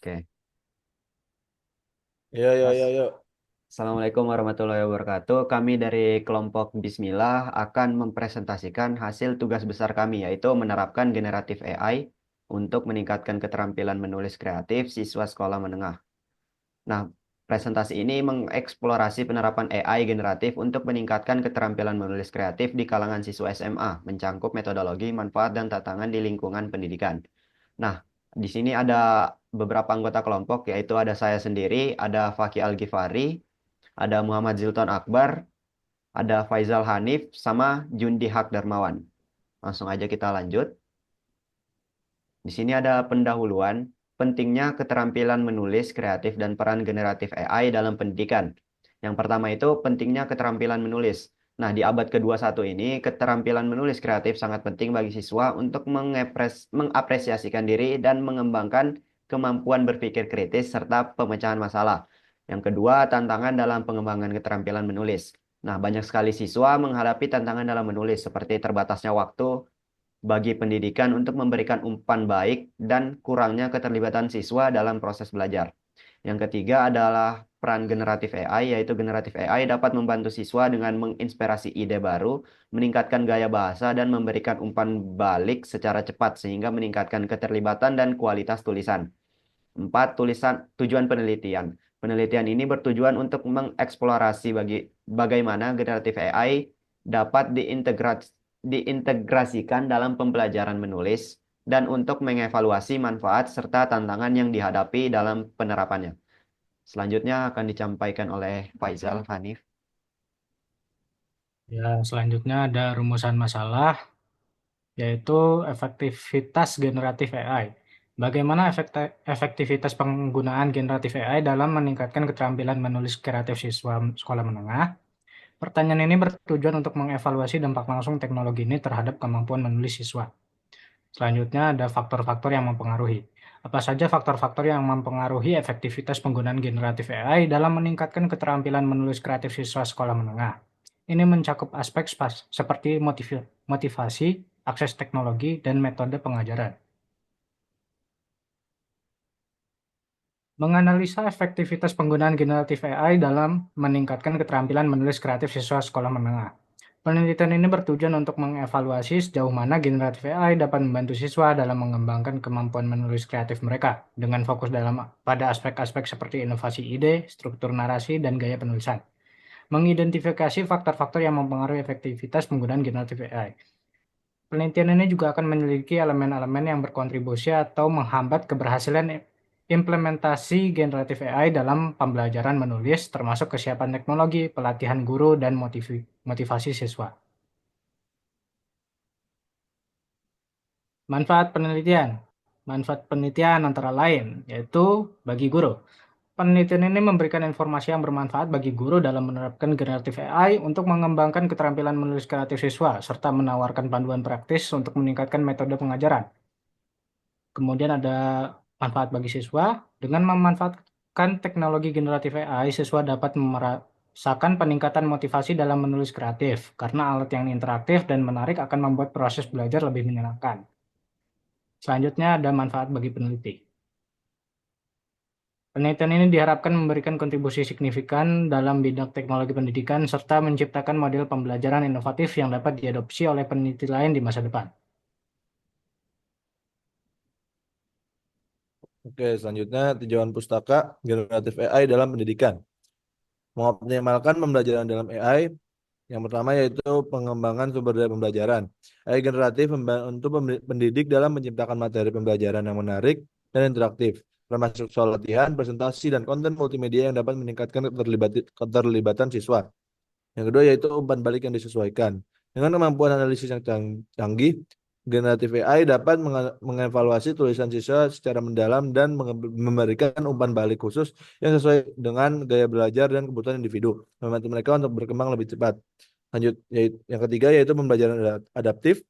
Oke. Yo, yo, yo, As- yo. Assalamualaikum warahmatullahi wabarakatuh. Kami dari kelompok Bismillah akan mempresentasikan hasil tugas besar kami, yaitu menerapkan generatif AI untuk meningkatkan keterampilan menulis kreatif siswa sekolah menengah. Nah, presentasi ini mengeksplorasi penerapan AI generatif untuk meningkatkan keterampilan menulis kreatif di kalangan siswa SMA, mencangkup metodologi, manfaat, dan tantangan di lingkungan pendidikan. Nah, di sini ada beberapa anggota kelompok, yaitu ada saya sendiri, ada Faki Al-Ghifari, ada Muhammad Zilton Akbar, ada Faizal Hanif, sama Jundi Hak Darmawan. Langsung aja kita lanjut. Di sini ada pendahuluan, pentingnya keterampilan menulis kreatif dan peran generatif AI dalam pendidikan. Yang pertama itu pentingnya keterampilan menulis. Nah, di abad ke-21 ini, keterampilan menulis kreatif sangat penting bagi siswa untuk mengapresiasikan diri dan mengembangkan kemampuan berpikir kritis serta pemecahan masalah. Yang kedua, tantangan dalam pengembangan keterampilan menulis. Nah, banyak sekali siswa menghadapi tantangan dalam menulis seperti terbatasnya waktu, bagi pendidikan untuk memberikan umpan baik dan kurangnya keterlibatan siswa dalam proses belajar. Yang ketiga adalah peran generatif AI, yaitu generatif AI dapat membantu siswa dengan menginspirasi ide baru, meningkatkan gaya bahasa, dan memberikan umpan balik secara cepat sehingga meningkatkan keterlibatan dan kualitas tulisan. Empat, tujuan penelitian. Penelitian ini bertujuan untuk mengeksplorasi bagaimana generatif AI dapat diintegrasikan dalam pembelajaran menulis dan untuk mengevaluasi manfaat serta tantangan yang dihadapi dalam penerapannya. Selanjutnya akan disampaikan oleh Faizal Hanif. Ya, selanjutnya ada rumusan masalah, yaitu efektivitas generatif AI. Bagaimana efektivitas penggunaan generatif AI dalam meningkatkan keterampilan menulis kreatif siswa sekolah menengah? Pertanyaan ini bertujuan untuk mengevaluasi dampak langsung teknologi ini terhadap kemampuan menulis siswa. Selanjutnya ada faktor-faktor yang mempengaruhi. Apa saja faktor-faktor yang mempengaruhi efektivitas penggunaan generatif AI dalam meningkatkan keterampilan menulis kreatif siswa sekolah menengah? Ini mencakup aspek seperti motivasi, akses teknologi, dan metode pengajaran. Menganalisa efektivitas penggunaan generatif AI dalam meningkatkan keterampilan menulis kreatif siswa sekolah menengah. Penelitian ini bertujuan untuk mengevaluasi sejauh mana generatif AI dapat membantu siswa dalam mengembangkan kemampuan menulis kreatif mereka, dengan fokus pada aspek-aspek seperti inovasi ide, struktur narasi, dan gaya penulisan. Mengidentifikasi faktor-faktor yang mempengaruhi efektivitas penggunaan generatif AI. Penelitian ini juga akan menyelidiki elemen-elemen yang berkontribusi atau menghambat keberhasilan implementasi generatif AI dalam pembelajaran menulis, termasuk kesiapan teknologi, pelatihan guru, dan motivasi siswa. Manfaat penelitian. Manfaat penelitian antara lain, yaitu bagi guru. Penelitian ini memberikan informasi yang bermanfaat bagi guru dalam menerapkan generatif AI untuk mengembangkan keterampilan menulis kreatif siswa, serta menawarkan panduan praktis untuk meningkatkan metode pengajaran. Kemudian ada manfaat bagi siswa. Dengan memanfaatkan teknologi generatif AI, siswa dapat merasakan peningkatan motivasi dalam menulis kreatif, karena alat yang interaktif dan menarik akan membuat proses belajar lebih menyenangkan. Selanjutnya ada manfaat bagi peneliti. Penelitian ini diharapkan memberikan kontribusi signifikan dalam bidang teknologi pendidikan serta menciptakan model pembelajaran inovatif yang dapat diadopsi oleh peneliti lain di masa depan. Oke, selanjutnya tujuan pustaka generatif AI dalam pendidikan. Mengoptimalkan pembelajaran dalam AI, yang pertama yaitu pengembangan sumber daya pembelajaran. AI generatif untuk pendidik dalam menciptakan materi pembelajaran yang menarik dan interaktif, termasuk soal latihan, presentasi, dan konten multimedia yang dapat meningkatkan keterlibatan siswa. Yang kedua yaitu umpan balik yang disesuaikan. Dengan kemampuan analisis yang canggih, generatif AI dapat mengevaluasi tulisan siswa secara mendalam dan memberikan umpan balik khusus yang sesuai dengan gaya belajar dan kebutuhan individu, membantu mereka untuk berkembang lebih cepat. Lanjut, yaitu, yang ketiga yaitu pembelajaran adaptif.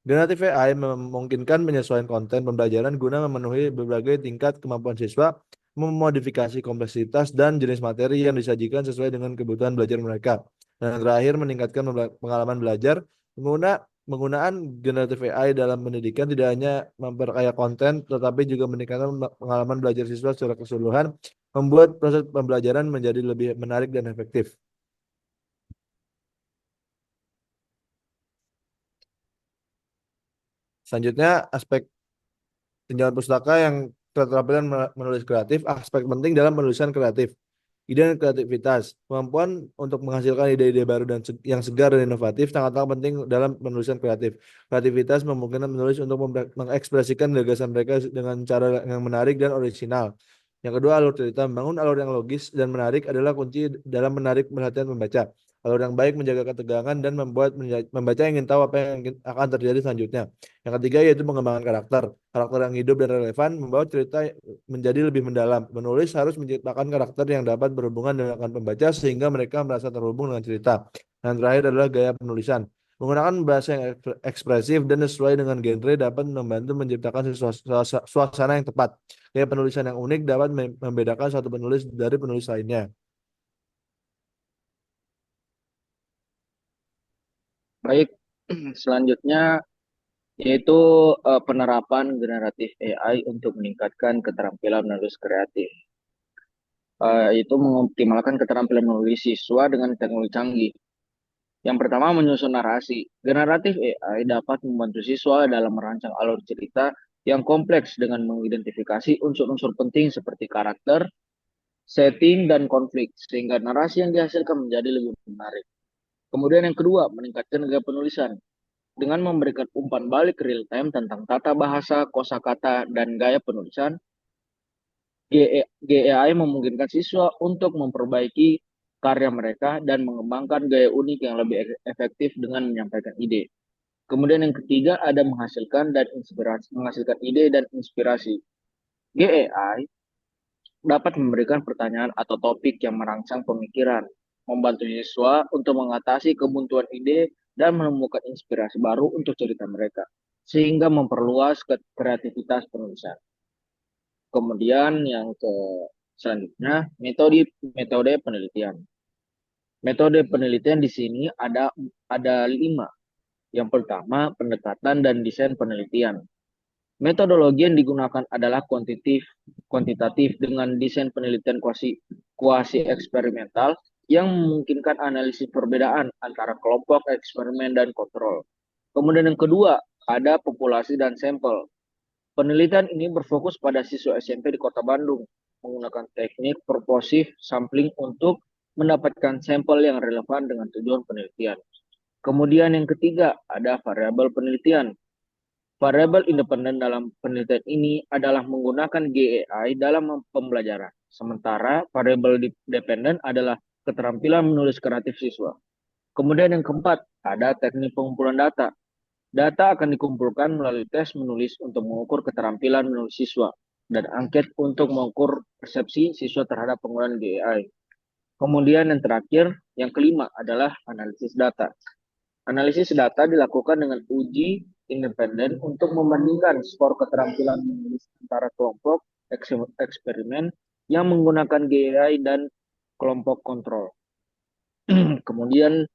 Generatif AI memungkinkan menyesuaikan konten pembelajaran guna memenuhi berbagai tingkat kemampuan siswa, memodifikasi kompleksitas dan jenis materi yang disajikan sesuai dengan kebutuhan belajar mereka. Dan yang terakhir, meningkatkan pengalaman belajar. Pengguna penggunaan generatif AI dalam pendidikan tidak hanya memperkaya konten, tetapi juga meningkatkan pengalaman belajar siswa secara keseluruhan, membuat proses pembelajaran menjadi lebih menarik dan efektif. Selanjutnya, aspek tinjauan pustaka yang keterampilan menulis kreatif, aspek penting dalam penulisan kreatif. Ide dan kreativitas, kemampuan untuk menghasilkan ide-ide baru dan yang segar dan inovatif sangatlah penting dalam penulisan kreatif. Kreativitas memungkinkan menulis untuk mengekspresikan gagasan mereka dengan cara yang menarik dan orisinal. Yang kedua, alur cerita. Membangun alur yang logis dan menarik adalah kunci dalam menarik perhatian pembaca. Alur yang baik menjaga ketegangan dan membuat membaca ingin tahu apa yang akan terjadi selanjutnya. Yang ketiga yaitu pengembangan karakter. Karakter yang hidup dan relevan membawa cerita menjadi lebih mendalam. Menulis harus menciptakan karakter yang dapat berhubungan dengan pembaca sehingga mereka merasa terhubung dengan cerita. Dan terakhir adalah gaya penulisan. Menggunakan bahasa yang ekspresif dan sesuai dengan genre dapat membantu menciptakan suasana yang tepat. Gaya penulisan yang unik dapat membedakan satu penulis dari penulis lainnya. Baik, selanjutnya yaitu penerapan generatif AI untuk meningkatkan keterampilan menulis kreatif. Yaitu mengoptimalkan keterampilan menulis siswa dengan teknologi canggih. Yang pertama, menyusun narasi. Generatif AI dapat membantu siswa dalam merancang alur cerita yang kompleks dengan mengidentifikasi unsur-unsur penting seperti karakter, setting, dan konflik, sehingga narasi yang dihasilkan menjadi lebih menarik. Kemudian yang kedua, meningkatkan gaya penulisan. Dengan memberikan umpan balik real time tentang tata bahasa, kosakata, dan gaya penulisan, GAI memungkinkan siswa untuk memperbaiki karya mereka dan mengembangkan gaya unik yang lebih efektif dengan menyampaikan ide. Kemudian yang ketiga ada menghasilkan ide dan inspirasi. GAI dapat memberikan pertanyaan atau topik yang merangsang pemikiran, membantu siswa untuk mengatasi kebuntuan ide dan menemukan inspirasi baru untuk cerita mereka, sehingga memperluas kreativitas penulisan. Kemudian yang selanjutnya metode penelitian. Metode penelitian di sini ada 5. Yang pertama, pendekatan dan desain penelitian. Metodologi yang digunakan adalah kuantitatif dengan desain penelitian kuasi eksperimental yang memungkinkan analisis perbedaan antara kelompok eksperimen dan kontrol. Kemudian yang kedua, ada populasi dan sampel. Penelitian ini berfokus pada siswa SMP di Kota Bandung, menggunakan teknik purposive sampling untuk mendapatkan sampel yang relevan dengan tujuan penelitian. Kemudian yang ketiga, ada variabel penelitian. Variabel independen dalam penelitian ini adalah menggunakan GAI dalam pembelajaran. Sementara variabel dependen adalah keterampilan menulis kreatif siswa. Kemudian yang keempat, ada teknik pengumpulan data. Data akan dikumpulkan melalui tes menulis untuk mengukur keterampilan menulis siswa dan angket untuk mengukur persepsi siswa terhadap penggunaan GAI. Kemudian yang terakhir, yang kelima adalah analisis data. Analisis data dilakukan dengan uji independen untuk membandingkan skor keterampilan menulis antara kelompok eksperimen yang menggunakan GAI dan kelompok kontrol. Kemudian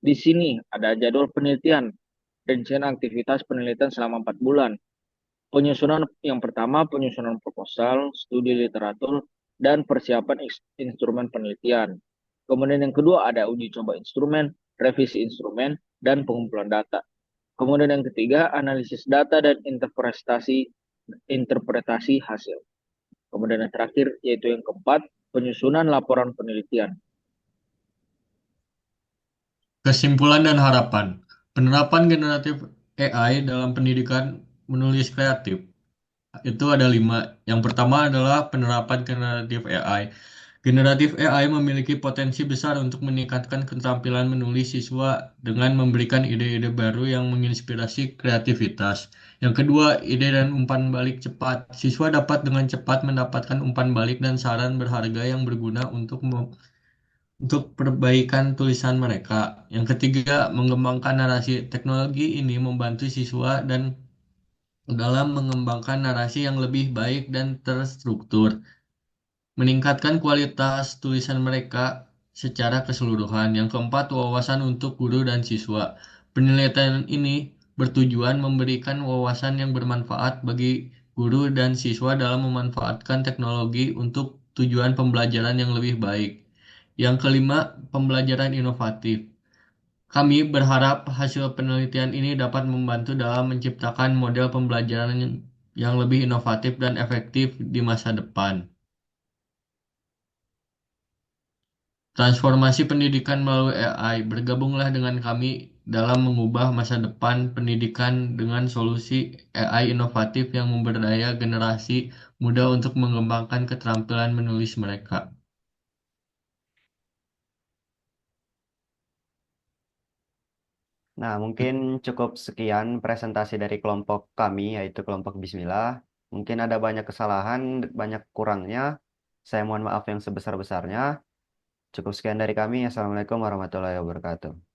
di sini ada jadwal penelitian, rencana aktivitas penelitian selama 4 bulan. Penyusunan yang pertama, penyusunan proposal, studi literatur, dan persiapan instrumen penelitian. Kemudian yang kedua ada uji coba instrumen, revisi instrumen, dan pengumpulan data. Kemudian yang ketiga, analisis data dan interpretasi hasil. Kemudian yang terakhir, yaitu yang keempat, penyusunan laporan penelitian. Kesimpulan dan harapan. Penerapan generatif AI dalam pendidikan menulis kreatif. Itu ada 5. Yang pertama adalah penerapan generatif AI. Generatif AI memiliki potensi besar untuk meningkatkan keterampilan menulis siswa dengan memberikan ide-ide baru yang menginspirasi kreativitas. Yang kedua, ide dan umpan balik cepat. Siswa dapat dengan cepat mendapatkan umpan balik dan saran berharga yang berguna untuk perbaikan tulisan mereka. Yang ketiga, mengembangkan narasi. Teknologi ini membantu siswa dan dalam mengembangkan narasi yang lebih baik dan terstruktur, meningkatkan kualitas tulisan mereka secara keseluruhan. Yang keempat, wawasan untuk guru dan siswa. Penelitian ini bertujuan memberikan wawasan yang bermanfaat bagi guru dan siswa dalam memanfaatkan teknologi untuk tujuan pembelajaran yang lebih baik. Yang kelima, pembelajaran inovatif. Kami berharap hasil penelitian ini dapat membantu dalam menciptakan model pembelajaran yang lebih inovatif dan efektif di masa depan. Transformasi pendidikan melalui AI. Bergabunglah dengan kami dalam mengubah masa depan pendidikan dengan solusi AI inovatif yang memberdaya generasi muda untuk mengembangkan keterampilan menulis mereka. Nah, mungkin cukup sekian presentasi dari kelompok kami, yaitu kelompok Bismillah. Mungkin ada banyak kesalahan, banyak kurangnya. Saya mohon maaf yang sebesar-besarnya. Cukup sekian dari kami. Assalamualaikum warahmatullahi wabarakatuh.